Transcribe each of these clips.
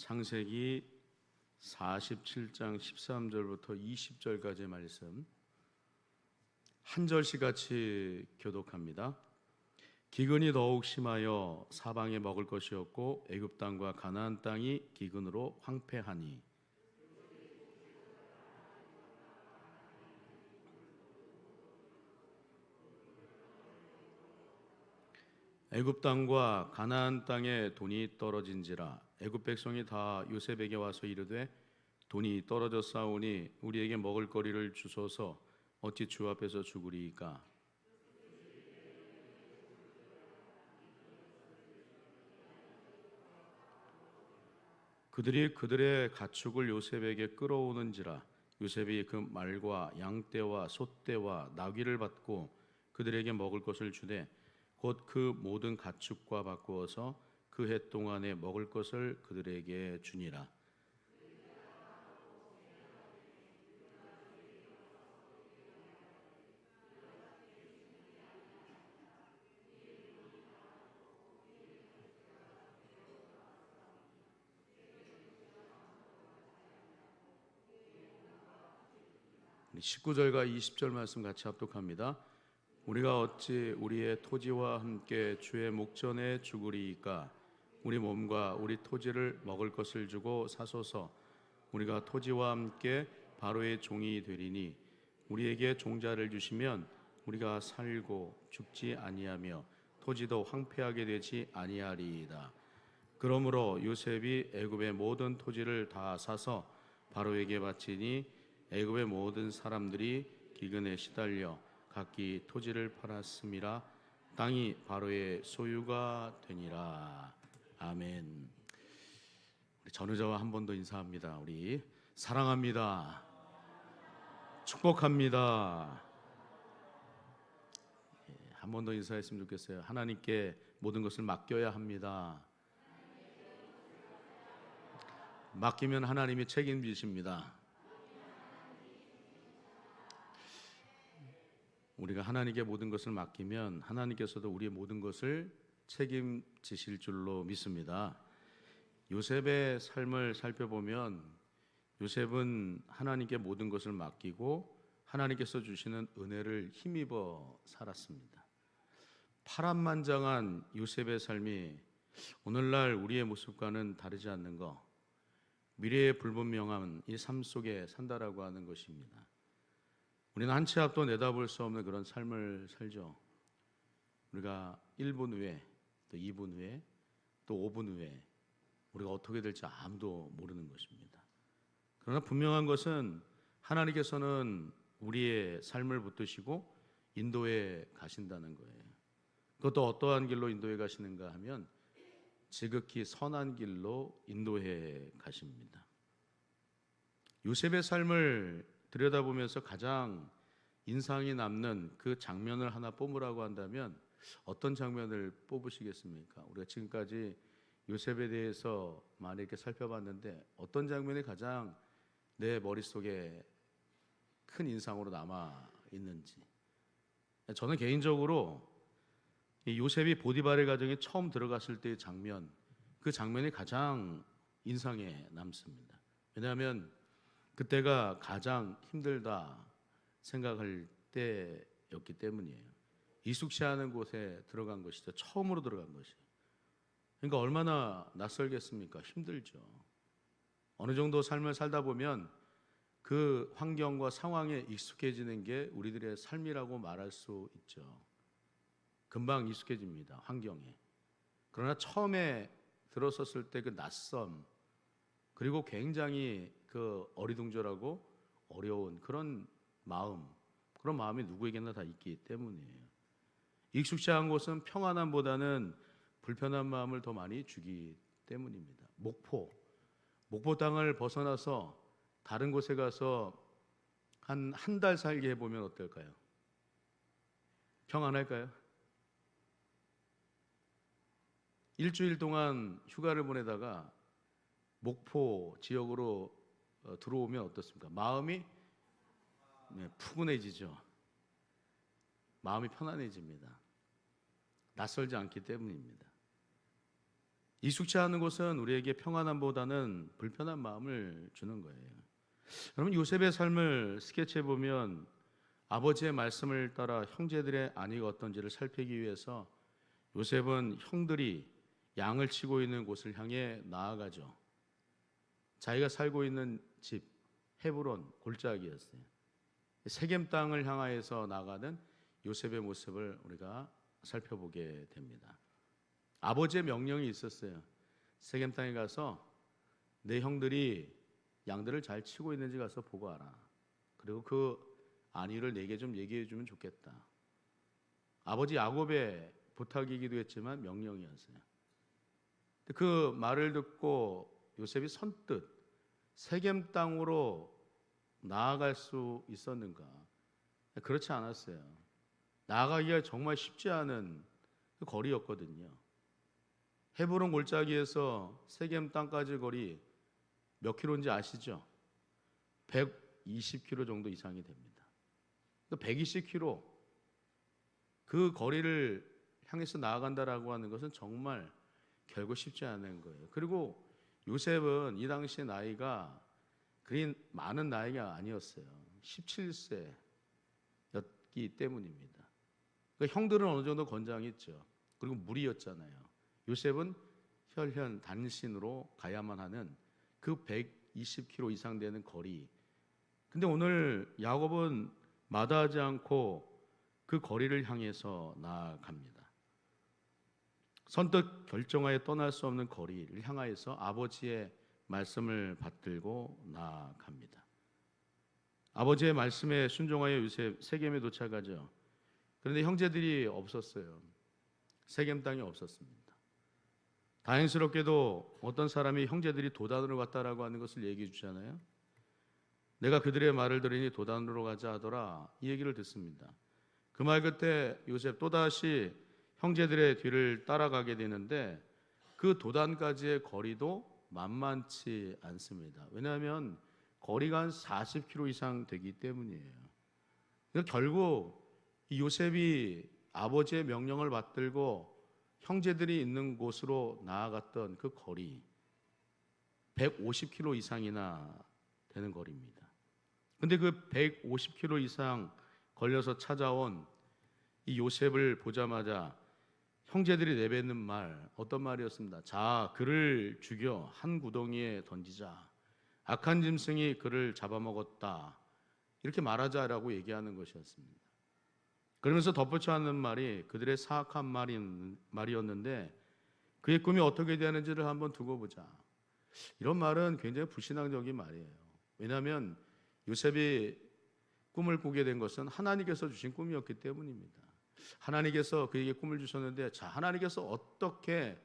창세기 47장 13절부터 20절까지의 말씀 한 절씩 같이 교독합니다. 기근이 더욱 심하여 사방에 먹을 것이 없고 애굽 땅과 가나안 땅이 기근으로 황폐하니 애굽 땅과 가나안 땅에 돈이 떨어진지라 애굽 백성이 다 요셉에게 와서 이르되 돈이 떨어졌사오니 우리에게 먹을 거리를 주소서 어찌 주 앞에서 죽으리이까. 그들이 그들의 가축을 요셉에게 끌어오는지라 요셉이 그 말과 양떼와 소떼와 나귀를 받고 그들에게 먹을 것을 주되 곧 그 모든 가축과 바꾸어서 그 해 동안에 먹을 것을 그들에게 주니라. 우리 19절과 20절 말씀 같이 합독합니다. 우리가 어찌 우리의 토지와 함께 주의 목전에 죽으리이까. 우리 몸과 우리 토지를 먹을 것을 주고 사소서. 우리가 토지와 함께 바로의 종이 되리니 우리에게 종자를 주시면 우리가 살고 죽지 아니하며 토지도 황폐하게 되지 아니하리이다. 그러므로 요셉이 애굽의 모든 토지를 다 사서 바로에게 바치니 애굽의 모든 사람들이 기근에 시달려 각기 토지를 팔았음이라. 땅이 바로의 소유가 되니라. 아멘. 우리 전우자와 한 번 더 인사합니다. 우리 사랑합니다. 축복합니다. 한 번 더 인사했으면 좋겠어요. 하나님께 모든 것을 맡겨야 합니다. 맡기면 하나님이 책임지십니다. 우리가 하나님께 모든 것을 맡기면 하나님께서도 우리의 모든 것을 책임지실 줄로 믿습니다. 요셉의 삶을 살펴보면 요셉은 하나님께 모든 것을 맡기고 하나님께서 주시는 은혜를 힘입어 살았습니다. 파란만장한 요셉의 삶이 오늘날 우리의 모습과는 다르지 않는 것, 미래의 불분명한 이 삶 속에 산다라고 하는 것입니다. 우리는 한 치 앞도 내다볼 수 없는 그런 삶을 살죠. 우리가 1분 후에, 또 2분 후에, 또 5분 후에 우리가 어떻게 될지 아무도 모르는 것입니다. 그러나 분명한 것은 하나님께서는 우리의 삶을 붙드시고 인도해 가신다는 거예요. 그것도 어떠한 길로 인도해 가시는가 하면 지극히 선한 길로 인도해 가십니다. 요셉의 삶을 들여다보면서 가장 인상이 남는 그 장면을 하나 뽑으라고 한다면 어떤 장면을 뽑으시겠습니까? 우리가 지금까지 요셉에 대해서 많이 이렇게 살펴봤는데 어떤 장면이 가장 내 머릿속에 큰 인상으로 남아 있는지. 저는 개인적으로 이 요셉이 보디발의 가정에 처음 들어갔을 때의 장면, 그 장면이 가장 인상에 남습니다. 왜냐하면 그때가 가장 힘들다 생각할 때였기 때문이에요. 익숙치 않은 곳에 들어간 것이죠. 처음으로 들어간 것이. 그러니까 얼마나 낯설겠습니까? 힘들죠. 어느 정도 삶을 살다 보면 그 환경과 상황에 익숙해지는 게 우리들의 삶이라고 말할 수 있죠. 금방 익숙해집니다. 환경에. 그러나 처음에 들어섰을 때 그 낯섦, 그리고 굉장히 그 어리둥절하고 어려운 그런 마음이 누구에게나 다 있기 때문이에요. 익숙치 않은 곳은 평안함보다는 불편한 마음을 더 많이 주기 때문입니다. 목포 땅을 벗어나서 다른 곳에 가서 한 달 살게 해보면 어떨까요? 평안할까요? 일주일 동안 휴가를 보내다가 목포 지역으로 들어오면 어떻습니까? 마음이 푸근해지죠. 마음이 편안해집니다. 낯설지 않기 때문입니다. 익숙치 않은 곳은 우리에게 평안함보다는 불편한 마음을 주는 거예요. 여러분, 요셉의 삶을 스케치해 보면 아버지의 말씀을 따라 형제들의 안위가 어떤지를 살피기 위해서 요셉은 형들이 양을 치고 있는 곳을 향해 나아가죠. 자기가 살고 있는 집 헤브론 골짜기였어요. 세겜 땅을 향하여서 나가는 요셉의 모습을 우리가 살펴보게 됩니다. 아버지의 명령이 있었어요. 세겜 땅에 가서 내 형들이 양들을 잘 치고 있는지 가서 보고 와라. 그리고 그 안위를 내게 좀 얘기해 주면 좋겠다. 아버지 야곱의 부탁이기도 했지만 명령이었어요. 그 말을 듣고 요셉이 선뜻 세겜 땅으로 나아갈 수 있었는가? 그렇지 않았어요. 나아가기가 정말 쉽지 않은 그 거리였거든요. 헤브론 골짜기에서 세겜 땅까지 거리 몇 킬로인지 아시죠? 120킬로 정도 이상이 됩니다. 120킬로 그 거리를 향해서 나아간다라고 하는 것은 정말 결코 쉽지 않은 거예요. 그리고 요셉은 이 당시의 나이가 그리 많은 나이가 아니었어요. 17세였기 때문입니다. 그러니까 형들은 어느 정도 건장했죠. 그리고 무리였잖아요. 요셉은 혈혈 단신으로 가야만 하는 그 120km 이상 되는 거리. 근데 오늘 야곱은 마다하지 않고 그 거리를 향해서 나아갑니다. 선뜻 결정하여 떠날 수 없는 거리를 향하여서 아버지의 말씀을 받들고 나아갑니다. 아버지의 말씀에 순종하여 요셉 세겜에 도착하죠. 그런데 형제들이 없었어요. 세겜 땅이 없었습니다. 다행스럽게도 어떤 사람이 형제들이 도단으로 갔다라고 하는 것을 얘기해 주잖아요. 내가 그들의 말을 들으니 도단으로 가자 하더라, 이 얘기를 듣습니다. 그 말 그때 요셉 또다시 형제들의 뒤를 따라가게 되는데 그 도단까지의 거리도 만만치 않습니다. 왜냐하면 거리가 한 40km 이상 되기 때문이에요. 그러니까 결국 이 요셉이 아버지의 명령을 받들고 형제들이 있는 곳으로 나아갔던 그 거리 150km 이상이나 되는 거리입니다. 근데 그 150km 이상 걸려서 찾아온 이 요셉을 보자마자 형제들이 내뱉는 말, 어떤 말이었습니다. 자, 그를 죽여 한 구덩이에 던지자. 악한 짐승이 그를 잡아먹었다. 이렇게 말하자라고 얘기하는 것이었습니다. 그러면서 덧붙여 하는 말이 그들의 사악한 말이었는데 그의 꿈이 어떻게 되는지를 한번 두고 보자. 이런 말은 굉장히 불신앙적인 말이에요. 왜냐하면 요셉이 꿈을 꾸게 된 것은 하나님께서 주신 꿈이었기 때문입니다. 하나님께서 그에게 꿈을 주셨는데, 자, 하나님께서 어떻게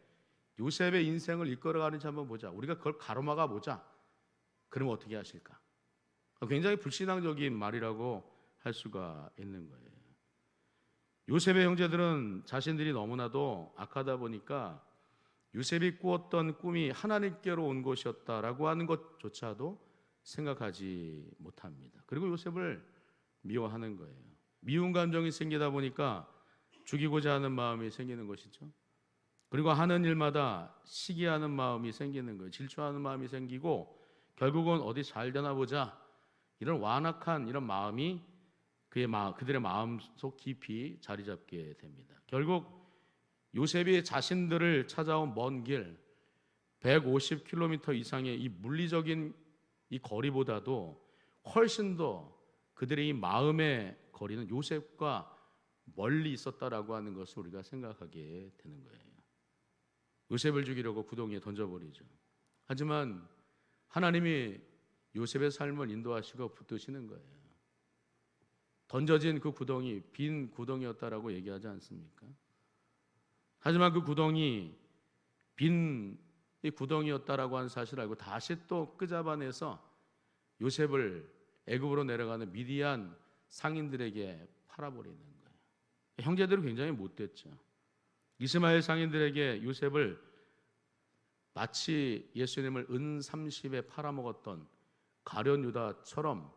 요셉의 인생을 이끌어가는지 한번 보자. 우리가 그걸 가로막아 보자. 그러면 어떻게 하실까? 굉장히 불신앙적인 말이라고 할 수가 있는 거예요. 요셉의 형제들은 자신들이 너무나도 악하다 보니까 요셉이 꾸었던 꿈이 하나님께로 온 것이었다라고 하는 것조차도 생각하지 못합니다. 그리고 요셉을 미워하는 거예요. 미운 감정이 생기다 보니까 죽이고자 하는 마음이 생기는 것이죠. 그리고 하는 일마다 시기하는 마음이 생기는 거예요. 질투하는 마음이 생기고 결국은 어디 잘 되나 보자, 이런 완악한 이런 마음이 그들의 마음속 깊이 자리 잡게 됩니다. 결국 요셉이 자신들을 찾아온 먼 길 150km 이상의 이 물리적인 이 거리보다도 훨씬 더 그들의 이 마음의 거리는 요셉과 멀리 있었다라고 하는 것을 우리가 생각하게 되는 거예요. 요셉을 죽이려고 구덩이에 던져버리죠. 하지만 하나님이 요셉의 삶을 인도하시고 붙드시는 거예요. 던져진 그 구덩이 빈 구덩이였다라고 얘기하지 않습니까? 하지만 그 구덩이 빈 이 구덩이였다라고 하는 사실을 알고 다시 또 끄잡아내서 요셉을 애굽으로 내려가는 미디안 상인들에게 팔아버리는 거예요. 형제들은 굉장히 못됐죠. 이스마엘 상인들에게 요셉을 마치 예수님을 은 30에 팔아먹었던 가룟 유다처럼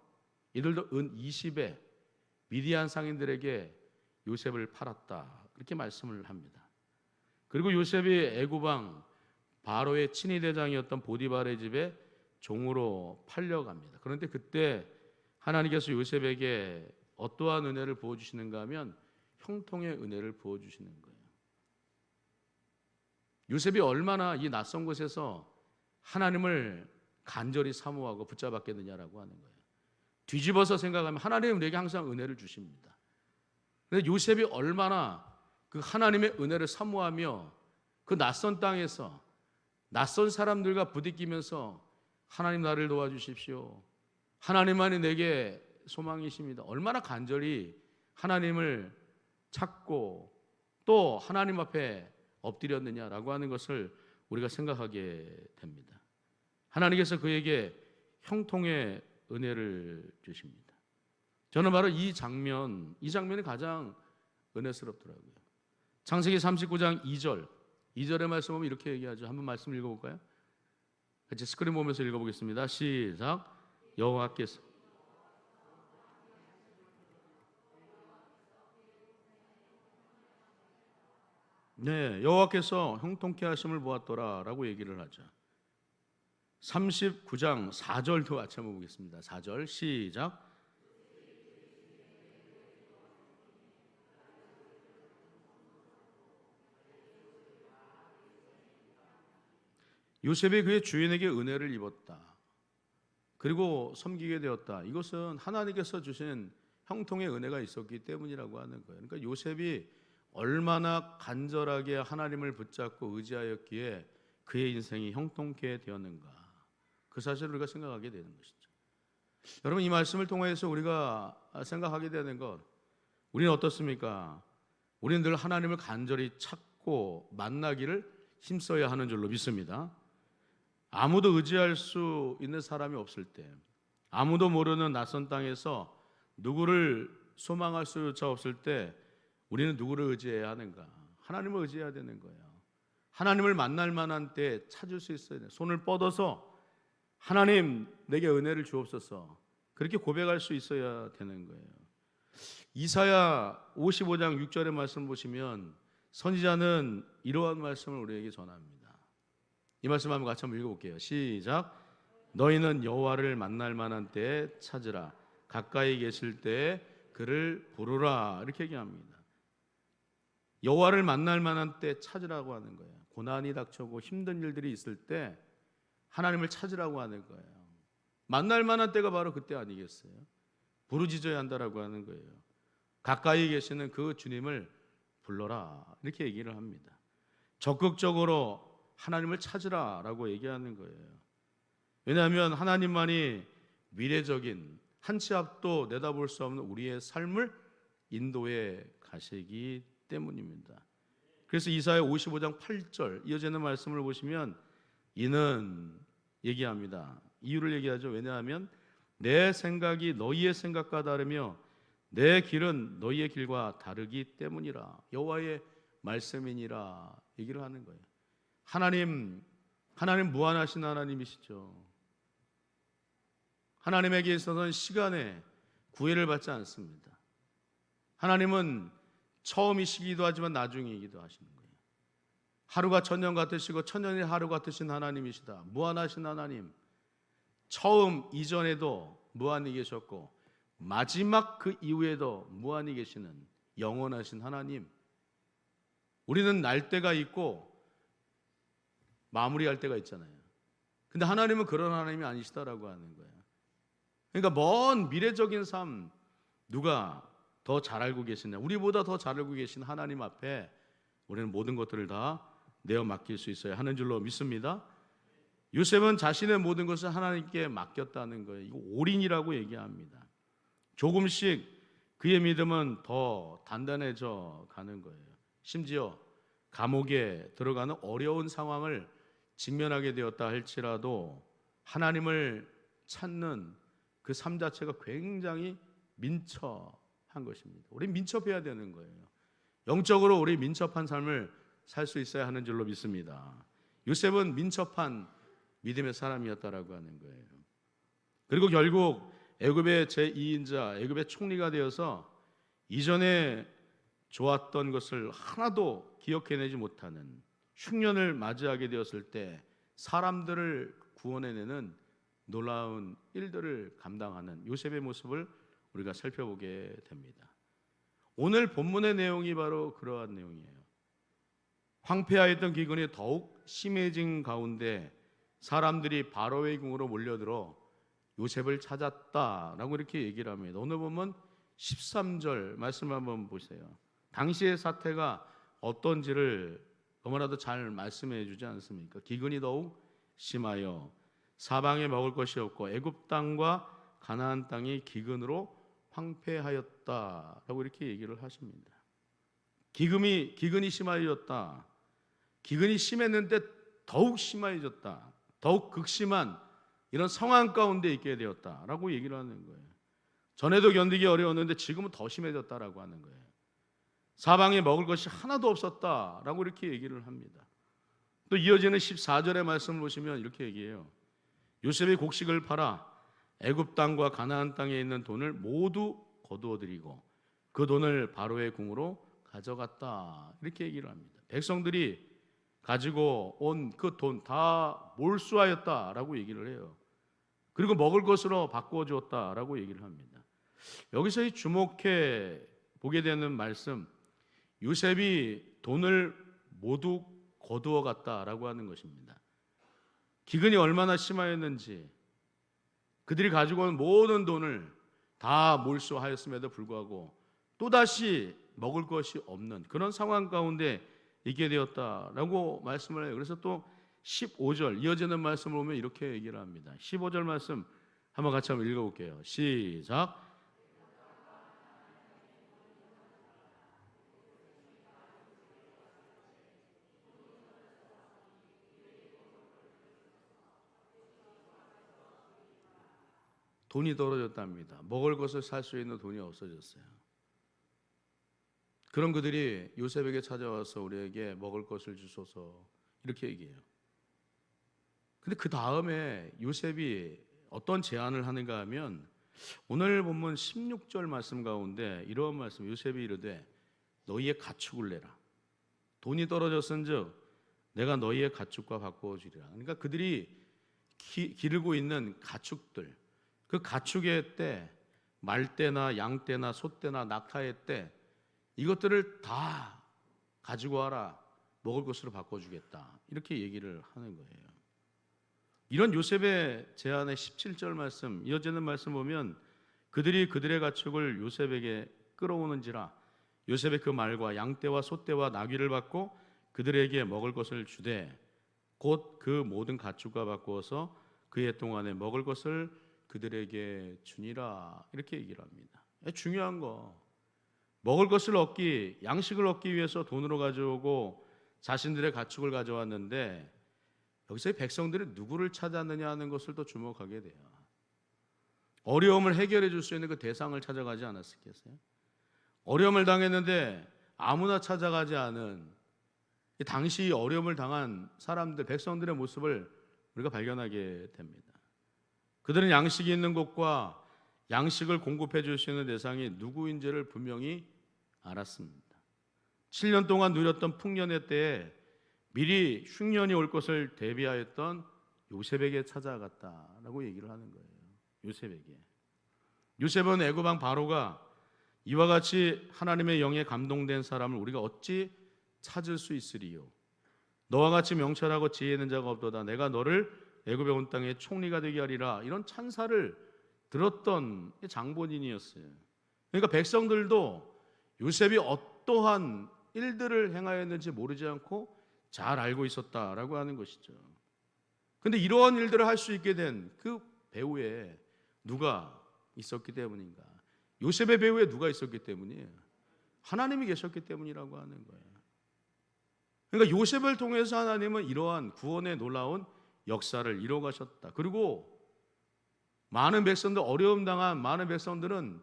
이들도 은 20에 미디안 상인들에게 요셉을 팔았다, 그렇게 말씀을 합니다. 그리고 요셉이 애굽 왕 바로의 친위 대장이었던 보디발의 집에 종으로 팔려갑니다. 그런데 그때 하나님께서 요셉에게 어떠한 은혜를 부어주시는가 하면 형통의 은혜를 부어주시는 거예요. 요셉이 얼마나 이 낯선 곳에서 하나님을 간절히 사모하고 붙잡았겠느냐라고 하는 거예요. 뒤집어서 생각하면 하나님은 우리에게 항상 은혜를 주십니다. 그런데 요셉이 얼마나 그 하나님의 은혜를 사모하며 그 낯선 땅에서 낯선 사람들과 부딪히면서 하나님 나를 도와주십시오. 하나님만이 내게 소망이십니다. 얼마나 간절히 하나님을 찾고 또 하나님 앞에 엎드렸느냐라고 하는 것을 우리가 생각하게 됩니다. 하나님께서 그에게 형통의 은혜를 주십니다. 저는 바로 이 장면이 가장 은혜스럽더라고요. 창세기 39장 2절의 말씀 보면 이렇게 얘기하죠. 한번 말씀 읽어볼까요? 같이 스크린 보면서 읽어보겠습니다. 시작. 여호와께서 여호와께서 형통케 하심을 보았더라 라고 얘기를 하죠. 39장 4절도 같이 한번 보겠습니다. 4절 시작. 요셉이 그의 주인에게 은혜를 입었다. 그리고 섬기게 되었다. 이것은 하나님께서 주신 형통의 은혜가 있었기 때문이라고 하는 거예요. 그러니까 요셉이 얼마나 간절하게 하나님을 붙잡고 의지하였기에 그의 인생이 형통케 되었는가. 그 사실을 우리가 생각하게 되는 것이죠. 여러분, 이 말씀을 통해서 우리가 생각하게 되는 것, 우리는 어떻습니까? 우리는 늘 하나님을 간절히 찾고 만나기를 힘써야 하는 줄로 믿습니다. 아무도 의지할 수 있는 사람이 없을 때, 아무도 모르는 낯선 땅에서 누구를 소망할 수조차 없을 때 우리는 누구를 의지해야 하는가? 하나님을 의지해야 되는 거예요. 하나님을 만날 만한 때 찾을 수 있어야 돼요. 손을 뻗어서 하나님 내게 은혜를 주옵소서, 그렇게 고백할 수 있어야 되는 거예요. 이사야 55장 6절의 말씀 보시면 선지자는 이러한 말씀을 우리에게 전합니다. 이 말씀 한번 같이 한번 읽어볼게요. 시작. 너희는 여호와를 만날 만한 때에 찾으라. 가까이 계실 때에 그를 부르라. 이렇게 얘기합니다. 여호와를 만날 만한 때 찾으라고 하는 거예요. 고난이 닥쳐오고 힘든 일들이 있을 때 하나님을 찾으라고 하는 거예요. 만날 만한 때가 바로 그때 아니겠어요? 부르짖어야 한다라고 하는 거예요. 가까이 계시는 그 주님을 불러라. 이렇게 얘기를 합니다. 적극적으로 하나님을 찾으라라고 얘기하는 거예요. 왜냐하면 하나님만이 미래적인 한 치 앞도 내다볼 수 없는 우리의 삶을 인도해 가시기 때문입니다. 그래서 이사야 55장 8절 이어지는 말씀을 보시면 이는 얘기합니다. 이유를 얘기하죠. 왜냐하면 내 생각이 너희의 생각과 다르며 내 길은 너희의 길과 다르기 때문이라. 여호와의 말씀이니라 얘기를 하는 거예요. 하나님 무한하신 하나님이시죠. 하나님에게 있어서는 시간에 구애를 받지 않습니다. 하나님은 처음이시기도 하지만 나중이기도 하시는 거예요. 하루가 천년 같으시고 천년이 하루 같으신 하나님이시다. 무한하신 하나님. 처음 이전에도 무한히 계셨고 마지막 그 이후에도 무한히 계시는 영원하신 하나님. 우리는 날 때가 있고 마무리할 때가 있잖아요. 근데 하나님은 그런 하나님이 아니시다라고 하는 거예요. 그러니까 먼 미래적인 삶, 누가 더 잘 알고 계시냐? 우리보다 더 잘 알고 계신 하나님 앞에 우리는 모든 것들을 다 내어 맡길 수 있어야 하는 줄로 믿습니다. 요셉은 자신의 모든 것을 하나님께 맡겼다는 거예요. 이거 올인이라고 얘기합니다. 조금씩 그의 믿음은 더 단단해져 가는 거예요. 심지어 감옥에 들어가는 어려운 상황을 직면하게 되었다 할지라도 하나님을 찾는 그 삶 자체가 굉장히 민첩한 것입니다. 우리 민첩해야 되는 거예요. 영적으로 우리 민첩한 삶을 살 수 있어야 하는 줄로 믿습니다. 요셉은 민첩한 믿음의 사람이었다라고 하는 거예요. 그리고 결국 애굽의 제2인자, 애굽의 총리가 되어서 이전에 좋았던 것을 하나도 기억해내지 못하는 흉년을 맞이하게 되었을 때 사람들을 구원해내는 놀라운 일들을 감당하는 요셉의 모습을 우리가 살펴보게 됩니다. 오늘 본문의 내용이 바로 그러한 내용이에요. 황폐하였던 기근이 더욱 심해진 가운데 사람들이 바로의 궁으로 몰려들어 요셉을 찾았다라고 이렇게 얘기를 합니다. 오늘 보면 13절 말씀 한번 보세요. 당시의 사태가 어떤지를 너무나도 잘 말씀해 주지 않습니까? 기근이 더욱 심하여 사방에 먹을 것이 없고 애굽 땅과 가나안 땅이 기근으로 황폐하였다라고 이렇게 얘기를 하십니다. 기근이 심하여졌다. 기근이 심했는데 더욱 심해졌다. 더욱 극심한 이런 상황 가운데 있게 되었다라고 얘기를 하는 거예요. 전에도 견디기 어려웠는데 지금은 더 심해졌다라고 하는 거예요. 사방에 먹을 것이 하나도 없었다라고 이렇게 얘기를 합니다. 또 이어지는 14절의 말씀을 보시면 이렇게 얘기해요. 요셉이 곡식을 팔아 애굽 땅과 가나안 땅에 있는 돈을 모두 거두어들이고 그 돈을 바로의 궁으로 가져갔다 이렇게 얘기를 합니다. 백성들이 가지고 온 그 돈 다 몰수하였다라고 얘기를 해요. 그리고 먹을 것으로 바꾸어 주었다라고 얘기를 합니다. 여기서 이 주목해 보게 되는 말씀, 요셉이 돈을 모두 거두어 갔다라고 하는 것입니다. 기근이 얼마나 심하였는지 그들이 가지고 온 모든 돈을 다 몰수하였음에도 불구하고 또다시 먹을 것이 없는 그런 상황 가운데 있게 되었다라고 말씀을 해요. 그래서 또 15절 이어지는 말씀을 보면 이렇게 얘기를 합니다. 15절 말씀 한번 같이 한번 읽어볼게요. 시작. 돈이 떨어졌답니다. 먹을 것을 살 수 있는 돈이 없어졌어요. 그런 그들이 요셉에게 찾아와서 우리에게 먹을 것을 주소서 이렇게 얘기해요. 근데 그 다음에 요셉이 어떤 제안을 하는가 하면 오늘 본문 16절 말씀 가운데 이런 말씀, 요셉이 이르되 너희의 가축을 내라. 돈이 떨어졌은즉 내가 너희의 가축과 바꾸어 주리라. 그러니까 그들이 기르고 있는 가축들, 그 가축의 때, 말때나 양때나 소때나 낙타의 때 이것들을 다 가지고 와라. 먹을 것으로 바꿔주겠다. 이렇게 얘기를 하는 거예요. 이런 요셉의 제안의 17절 말씀, 이어지는 말씀 보면 그들이 그들의 가축을 요셉에게 끌어오는지라 요셉의 그 말과 양떼와 소떼와 나귀를 받고 그들에게 먹을 것을 주되 곧 그 모든 가축과 바꾸어서 그해 동안에 먹을 것을 그들에게 주니라. 이렇게 얘기를 합니다. 중요한 거, 먹을 것을 얻기, 양식을 얻기 위해서 돈으로 가져오고 자신들의 가축을 가져왔는데 여기서 백성들이 누구를 찾았느냐 하는 것을 또 주목하게 돼요. 어려움을 해결해 줄 수 있는 그 대상을 찾아가지 않았겠어요? 어려움을 당했는데 아무나 찾아가지 않은 당시 어려움을 당한 사람들, 백성들의 모습을 우리가 발견하게 됩니다. 그들은 양식이 있는 곳과 양식을 공급해 줄 수 있는 대상이 누구인지를 분명히 알았습니다. 7년 동안 누렸던 풍년의 때에 미리 흉년이 올 것을 대비하였던 요셉에게 찾아갔다라고 얘기를 하는 거예요. 요셉에게. 요셉은 애굽 왕 바로가 이와 같이 하나님의 영에 감동된 사람을 우리가 어찌 찾을 수 있으리요? 너와 같이 명철하고 지혜 있는 자가 없도다. 내가 너를 애굽에 온 땅의 총리가 되게 하리라. 이런 찬사를 들었던 장본인이었어요. 그러니까 백성들도 요셉이 어떠한 일들을 행하였는지 모르지 않고 잘 알고 있었다라고 하는 것이죠. 그런데 이러한 일들을 할 수 있게 된 그 배후에 누가 있었기 때문인가? 요셉의 배후에 누가 있었기 때문이에요? 하나님이 계셨기 때문이라고 하는 거예요. 그러니까 요셉을 통해서 하나님은 이러한 구원의 놀라운 역사를 이루어 가셨다. 그리고 많은 백성들, 어려움 당한 많은 백성들은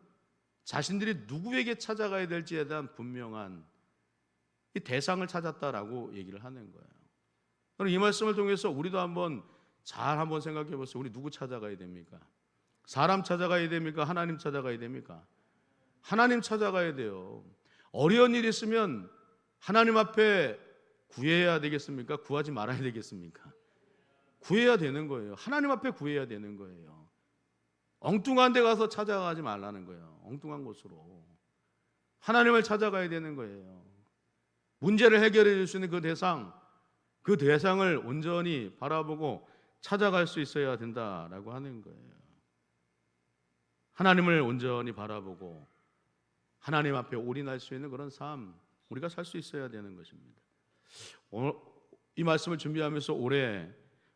자신들이 누구에게 찾아가야 될지에 대한 분명한 이 대상을 찾았다라고 얘기를 하는 거예요. 그럼 이 말씀을 통해서 우리도 한번 생각해 보세요. 우리 누구 찾아가야 됩니까? 사람 찾아가야 됩니까? 하나님 찾아가야 됩니까? 하나님 찾아가야 돼요. 어려운 일이 있으면 하나님 앞에 구해야 되겠습니까? 구하지 말아야 되겠습니까? 구해야 되는 거예요. 하나님 앞에 구해야 되는 거예요. 엉뚱한 데 가서 찾아가지 말라는 거예요. 엉뚱한 곳으로 하나님을 찾아가야 되는 거예요. 문제를 해결해 줄 수 있는 그 대상을 온전히 바라보고 찾아갈 수 있어야 된다라고 하는 거예요. 하나님을 온전히 바라보고 하나님 앞에 올인할 수 있는 그런 삶 우리가 살 수 있어야 되는 것입니다. 오늘 이 말씀을 준비하면서 올해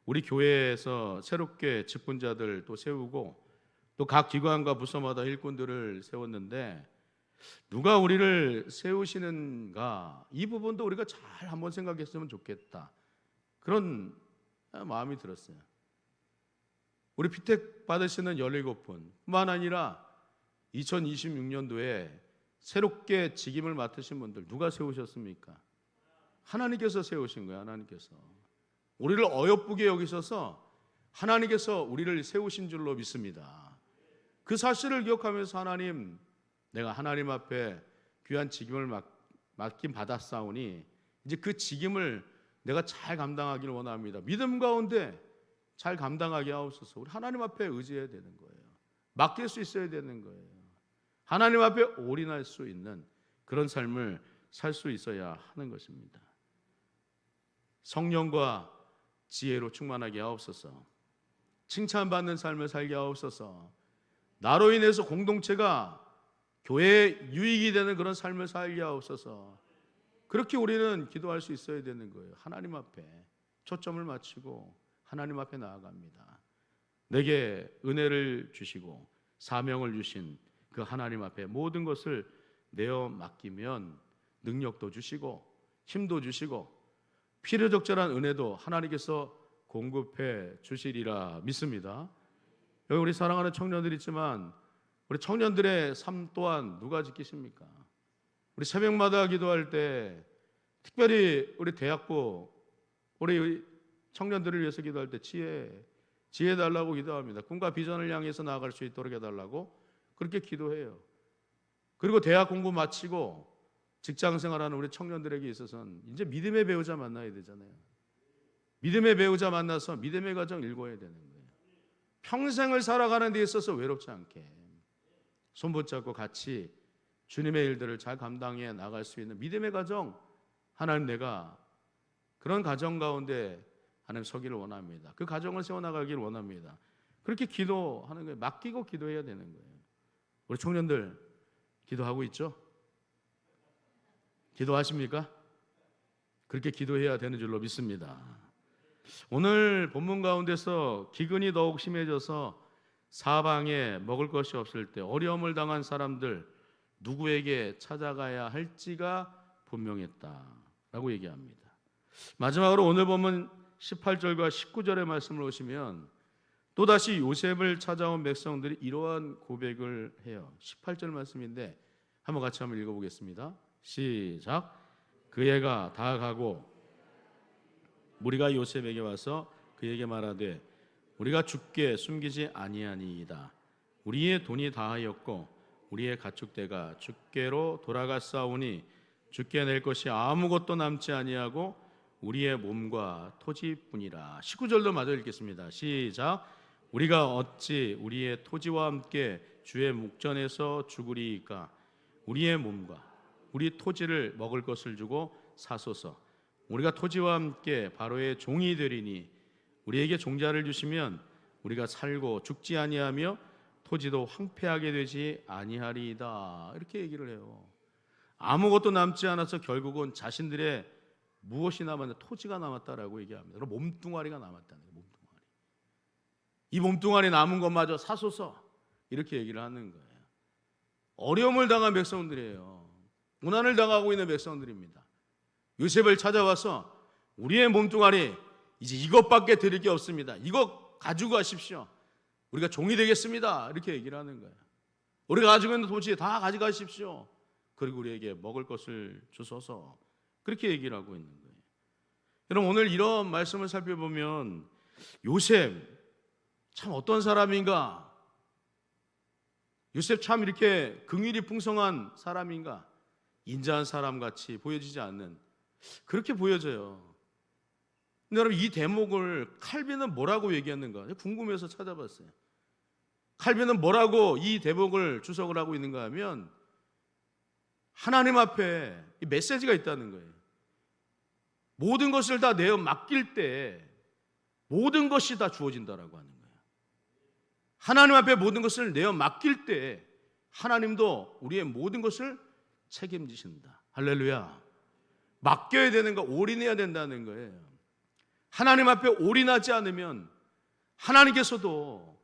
우리 교회에서 새롭게 직분자들 또 세우고 또 각 기관과 부서마다 일꾼들을 세웠는데 누가 우리를 세우시는가 이 부분도 우리가 잘 한번 생각했으면 좋겠다 그런 마음이 들었어요. 우리 피택 받으시는 17분 뿐만 아니라 2026년도에 새롭게 직임을 맡으신 분들 누가 세우셨습니까? 하나님께서 세우신 거예요. 하나님께서 우리를 어여쁘게 여기셔서 하나님께서 우리를 세우신 줄로 믿습니다. 그 사실을 기억하면서 하나님 내가 하나님 앞에 귀한 직임을 맡긴 받았사오니 이제 그 직임을 내가 잘 감당하기를 원합니다. 믿음 가운데 잘 감당하게 하옵소서. 우리 하나님 앞에 의지해야 되는 거예요. 맡길 수 있어야 되는 거예요. 하나님 앞에 올인할 수 있는 그런 삶을 살 수 있어야 하는 것입니다. 성령과 지혜로 충만하게 하옵소서. 칭찬받는 삶을 살게 하옵소서. 나로 인해서 공동체가 교회에 유익이 되는 그런 삶을 살게 하옵소서. 그렇게 우리는 기도할 수 있어야 되는 거예요. 하나님 앞에 초점을 맞추고 하나님 앞에 나아갑니다. 내게 은혜를 주시고 사명을 주신 그 하나님 앞에 모든 것을 내어 맡기면 능력도 주시고 힘도 주시고 필요적절한 은혜도 하나님께서 공급해 주시리라 믿습니다. 여기 우리 사랑하는 청년들 있지만 우리 청년들의 삶 또한 누가 지키십니까? 우리 새벽마다 기도할 때 특별히 우리 대학부 우리 청년들을 위해서 기도할 때 지혜 달라고 기도합니다. 꿈과 비전을 향해서 나아갈 수 있도록 해달라고 그렇게 기도해요. 그리고 대학 공부 마치고 직장 생활하는 우리 청년들에게 있어서는 이제 믿음의 배우자 만나야 되잖아요. 믿음의 배우자 만나서 믿음의 가정 일궈야 되는 거예요. 평생을 살아가는 데 있어서 외롭지 않게 손 붙잡고 같이 주님의 일들을 잘 감당해 나갈 수 있는 믿음의 가정 하나님 내가 그런 가정 가운데 하나님 서기를 원합니다. 그 가정을 세워나가기를 원합니다. 그렇게 기도하는 거예요. 맡기고 기도해야 되는 거예요. 우리 청년들 기도하고 있죠? 기도하십니까? 그렇게 기도해야 되는 줄로 믿습니다. 오늘 본문 가운데서 기근이 더욱 심해져서 사방에 먹을 것이 없을 때 어려움을 당한 사람들 누구에게 찾아가야 할지가 분명했다라고 얘기합니다. 마지막으로 오늘 본문 18절과 19절의 말씀을 보시면 또다시 요셉을 찾아온 백성들이 이러한 고백을 해요. 18절 말씀인데 한번 같이 한번 읽어보겠습니다. 시작. 그애가 다 가고 무리가 요셉에게 와서 그에게 말하되 우리가 주께 숨기지 아니하니이다. 우리의 돈이 다하였고 우리의 가축대가 주께로 돌아갔사오니 주께 낼 것이 아무것도 남지 아니하고 우리의 몸과 토지뿐이라. 19절도 마저 읽겠습니다. 시작. 우리가 어찌 우리의 토지와 함께 주의 목전에서 죽으리이까. 우리의 몸과 우리 토지를 먹을 것을 주고 사소서. 우리가 토지와 함께 바로의 종이 되리니 우리에게 종자를 주시면 우리가 살고 죽지 아니하며 토지도 황폐하게 되지 아니하리이다. 이렇게 얘기를 해요. 아무것도 남지 않아서 결국은 자신들의 무엇이 남았나 토지가 남았다라고 얘기합니다. 그럼 몸뚱아리가 남았다는 거예요. 몸뚱아리. 이 몸뚱아리 남은 것마저 사소서 이렇게 얘기를 하는 거예요. 어려움을 당한 백성들이에요. 고난을 당하고 있는 백성들입니다. 요셉을 찾아와서 우리의 몸뚱아리 이제 이것밖에 드릴 게 없습니다. 이거 가지고 가십시오. 우리가 종이 되겠습니다. 이렇게 얘기를 하는 거예요. 우리가 가지고 있는 토지 다 가져가십시오. 그리고 우리에게 먹을 것을 주소서. 그렇게 얘기를 하고 있는 거예요. 여러분 오늘 이런 말씀을 살펴보면 요셉 참 어떤 사람인가? 요셉 참 이렇게 긍휼이 풍성한 사람인가? 인자한 사람같이 보여지지 않는 그렇게 보여져요. 근데 여러분, 이 대목을 칼빈은 뭐라고 얘기했는가 궁금해서 찾아봤어요. 칼빈은 뭐라고 이 대목을 주석을 하고 있는가 하면 하나님 앞에 이 메시지가 있다는 거예요. 모든 것을 다 내어 맡길 때 모든 것이 다 주어진다라고 하는 거예요. 하나님 앞에 모든 것을 내어 맡길 때 하나님도 우리의 모든 것을 책임지신다. 할렐루야. 맡겨야 되는 거, 올인해야 된다는 거예요. 하나님 앞에 올인하지 않으면 하나님께서도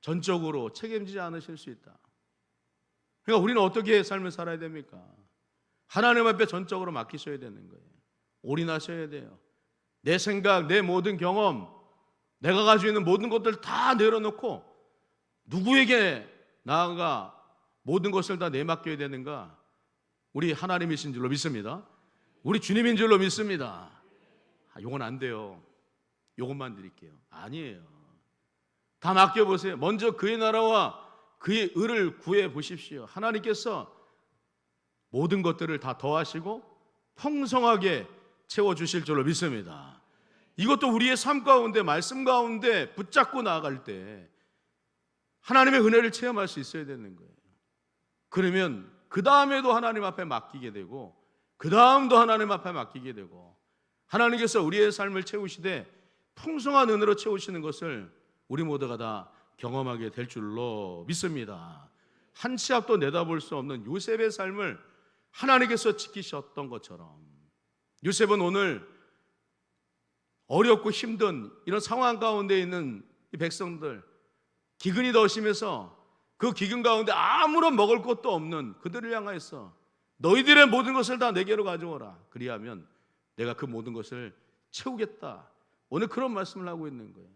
전적으로 책임지지 않으실 수 있다. 그러니까 우리는 어떻게 삶을 살아야 됩니까? 하나님 앞에 전적으로 맡기셔야 되는 거예요. 올인하셔야 돼요. 내 생각, 내 모든 경험, 내가 가지고 있는 모든 것들 다 내려놓고 누구에게 나아가 모든 것을 다 내맡겨야 되는가? 우리 하나님이신 줄로 믿습니다. 우리 주님인 줄로 믿습니다. 요건 안 돼요. 요것만 드릴게요. 아니에요. 다 맡겨보세요. 먼저 그의 나라와 그의 의를 구해 보십시오. 하나님께서 모든 것들을 다 더하시고 풍성하게 채워주실 줄로 믿습니다. 이것도 우리의 삶 가운데, 말씀 가운데 붙잡고 나아갈 때 하나님의 은혜를 체험할 수 있어야 되는 거예요. 그러면 그 다음에도 하나님 앞에 맡기게 되고 그 다음도 하나님 앞에 맡기게 되고 하나님께서 우리의 삶을 채우시되 풍성한 은혜로 채우시는 것을 우리 모두가 다 경험하게 될 줄로 믿습니다. 한 치 앞도 내다볼 수 없는 요셉의 삶을 하나님께서 지키셨던 것처럼 요셉은 오늘 어렵고 힘든 이런 상황 가운데 있는 이 백성들, 기근이 더 심해서 그 기근 가운데 아무런 먹을 것도 없는 그들을 향하여서 너희들의 모든 것을 다 내게로 가져오라. 그리하면 내가 그 모든 것을 채우겠다. 오늘 그런 말씀을 하고 있는 거예요.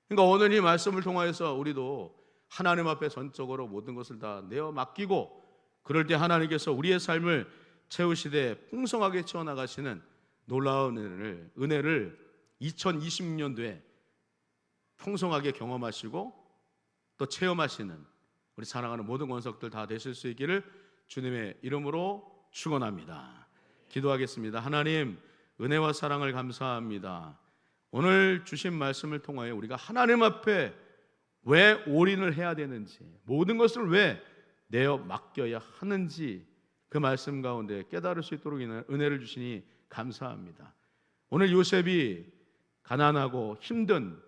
그러니까 오늘 이 말씀을 통하여서 우리도 하나님 앞에 전적으로 모든 것을 다 내어 맡기고 그럴 때 하나님께서 우리의 삶을 채우시되 풍성하게 채워나가시는 놀라운 은혜를 2026년도에 풍성하게 경험하시고 또 체험하시는 우리 사랑하는 모든 권석들 다 되실 수 있기를 주님의 이름으로 축원합니다. 기도하겠습니다. 하나님, 은혜와 사랑을 감사합니다. 오늘 주신 말씀을 통하여 우리가 하나님 앞에 왜 올인을 해야 되는지, 모든 것을 왜 내어 맡겨야 하는지 그 말씀 가운데 깨달을 수 있도록 은혜를 주시니 감사합니다. 오늘 요셉이 가난하고 힘든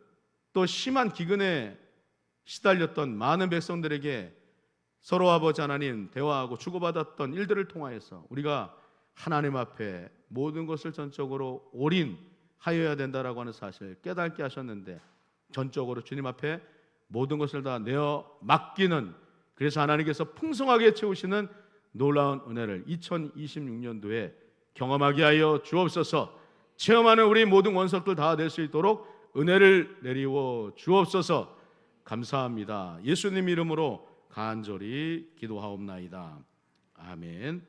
또 심한 기근에 시달렸던 많은 백성들에게 서로 아버지 하나님 대화하고 주고받았던 일들을 통하여서 우리가 하나님 앞에 모든 것을 전적으로 올인하여야 된다라고 하는 사실을 깨닫게 하셨는데 전적으로 주님 앞에 모든 것을 다 내어 맡기는, 그래서 하나님께서 풍성하게 채우시는 놀라운 은혜를 2026년도에 경험하게 하여 주옵소서. 체험하는 우리 모든 원석들 다 될 수 있도록 은혜를 내리워 주옵소서. 감사합니다. 예수님 이름으로 간절히 기도하옵나이다. 아멘.